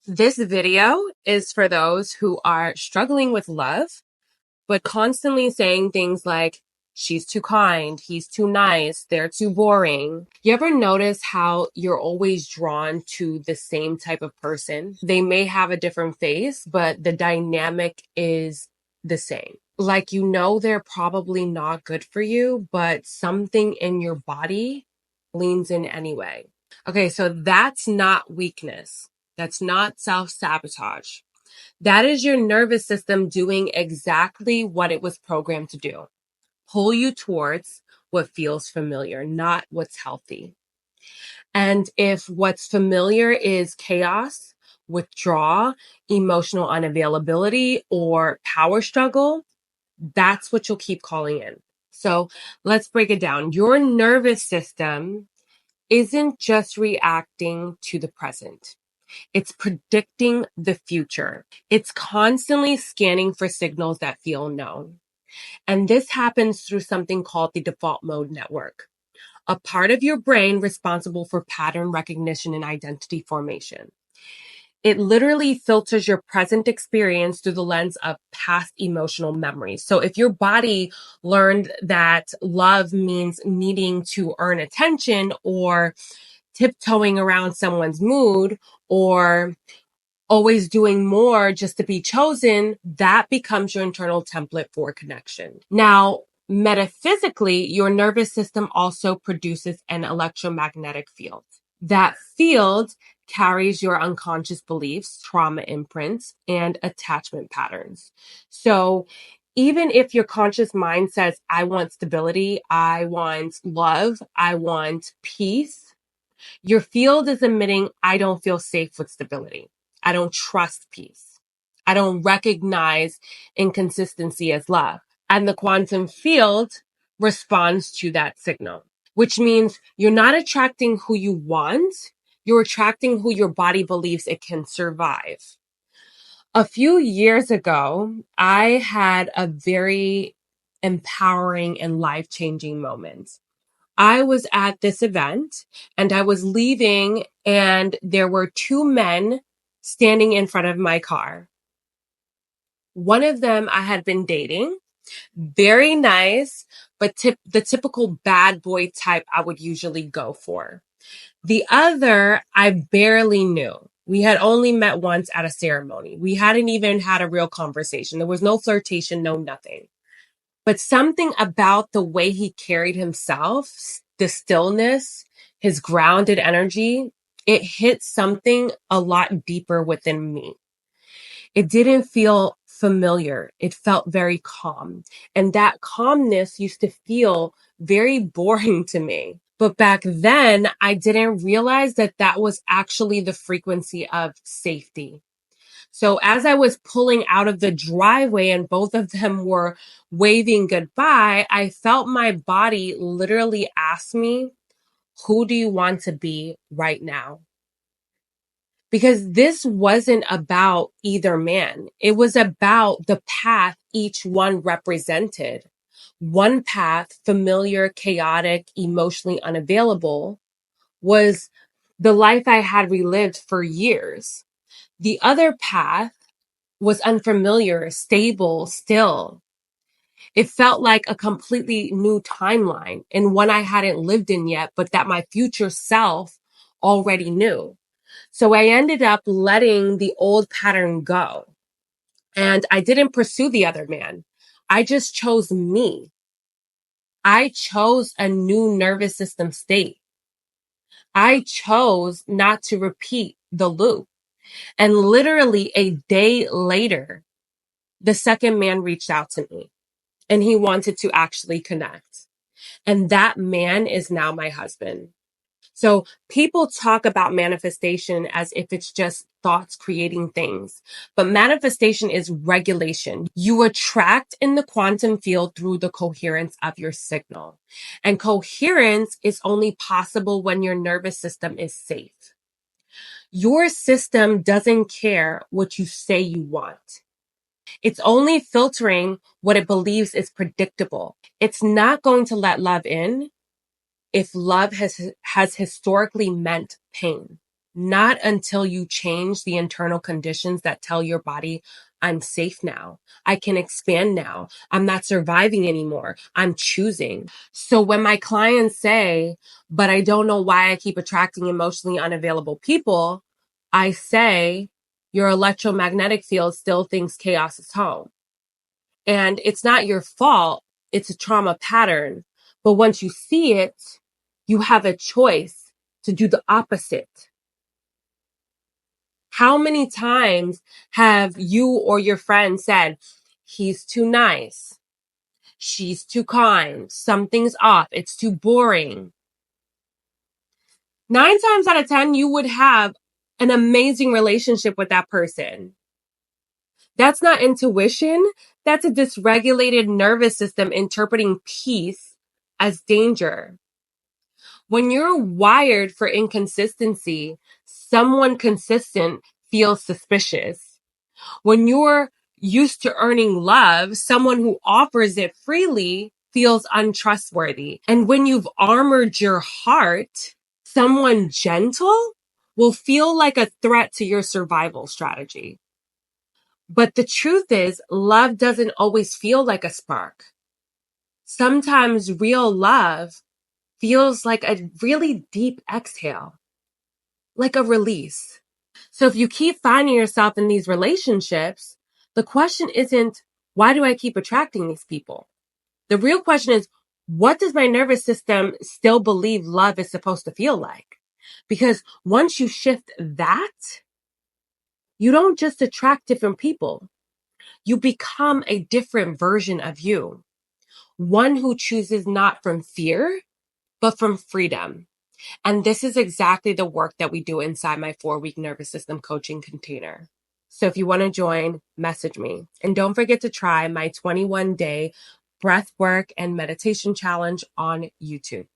This video is for those who are struggling with love, but constantly saying things like, she's too kind, he's too nice, they're too boring. You ever notice how you're always drawn to the same type of person? They may have a different face, but the dynamic is the same. Like, they're probably not good for you, but something in your body leans in anyway. Okay, so that's not weakness. That's not self-sabotage. That is your nervous system doing exactly what it was programmed to do. Pull you towards what feels familiar, not what's healthy. And if what's familiar is chaos, withdrawal, emotional unavailability, or power struggle, that's what you'll keep calling in. So let's break it down. Your nervous system isn't just reacting to the present. It's predicting the future. It's constantly scanning for signals that feel known. And this happens through something called the default mode network, a part of your brain responsible for pattern recognition and identity formation. It literally filters your present experience through the lens of past emotional memories. So if your body learned that love means needing to earn attention or tiptoeing around someone's mood or always doing more just to be chosen, that becomes your internal template for connection. Now, metaphysically, your nervous system also produces an electromagnetic field. That field carries your unconscious beliefs, trauma imprints, and attachment patterns. So even if your conscious mind says, I want stability, I want love, I want peace, your field is emitting, I don't feel safe with stability. I don't trust peace. I don't recognize inconsistency as love. And the quantum field responds to that signal, which means you're not attracting who you want. You're attracting who your body believes it can survive. A few years ago, I had a very empowering and life-changing moment. I was at this event and I was leaving and there were two men standing in front of my car. One of them I had been dating, very nice, but the typical bad boy type I would usually go for. The other I barely knew. We had only met once at a ceremony. We hadn't even had a real conversation. There was no flirtation, no nothing. But something about the way he carried himself, the stillness, his grounded energy, it hit something a lot deeper within me. It didn't feel familiar. It felt very calm. And that calmness used to feel very boring to me. But back then, I didn't realize that that was actually the frequency of safety. So as I was pulling out of the driveway and both of them were waving goodbye, I felt my body literally ask me, who do you want to be right now? Because this wasn't about either man. It was about the path each one represented. One path, familiar, chaotic, emotionally unavailable, was the life I had relived for years. The other path was unfamiliar, stable, still. It felt like a completely new timeline and one I hadn't lived in yet, but that my future self already knew. So I ended up letting the old pattern go. And I didn't pursue the other man. I just chose me. I chose a new nervous system state. I chose not to repeat the loop. And literally a day later, the second man reached out to me and he wanted to actually connect. And that man is now my husband. So people talk about manifestation as if it's just thoughts creating things, but manifestation is regulation. You attract in the quantum field through the coherence of your signal. And coherence is only possible when your nervous system is safe. Your system doesn't care what you say you want. It's only filtering what it believes is predictable. It's not going to let love in if love has historically meant pain. not until you change the internal conditions that tell your body, I'm safe now. I can expand now. I'm not surviving anymore. I'm choosing. So when my clients say, but I don't know why I keep attracting emotionally unavailable people, I say, your electromagnetic field still thinks chaos is home. And it's not your fault. It's a trauma pattern. But once you see it, you have a choice to do the opposite. How many times have you or your friend said, he's too nice, she's too kind, something's off, it's too boring? 9 times out of 10, you would have an amazing relationship with that person. That's not intuition. That's a dysregulated nervous system interpreting peace as danger. When you're wired for inconsistency, someone consistent feels suspicious. When you're used to earning love, someone who offers it freely feels untrustworthy. And when you've armored your heart, someone gentle will feel like a threat to your survival strategy. But the truth is, love doesn't always feel like a spark. Sometimes real love feels like a really deep exhale, like a release. So if you keep finding yourself in these relationships, the question isn't, why do I keep attracting these people? The real question is, what does my nervous system still believe love is supposed to feel like? Because once you shift that, you don't just attract different people. You become a different version of you. One who chooses not from fear, but from freedom. And this is exactly the work that we do inside my 4-week nervous system coaching container. So if you want to join, message me. And don't forget to try my 21-day breathwork and meditation challenge on YouTube.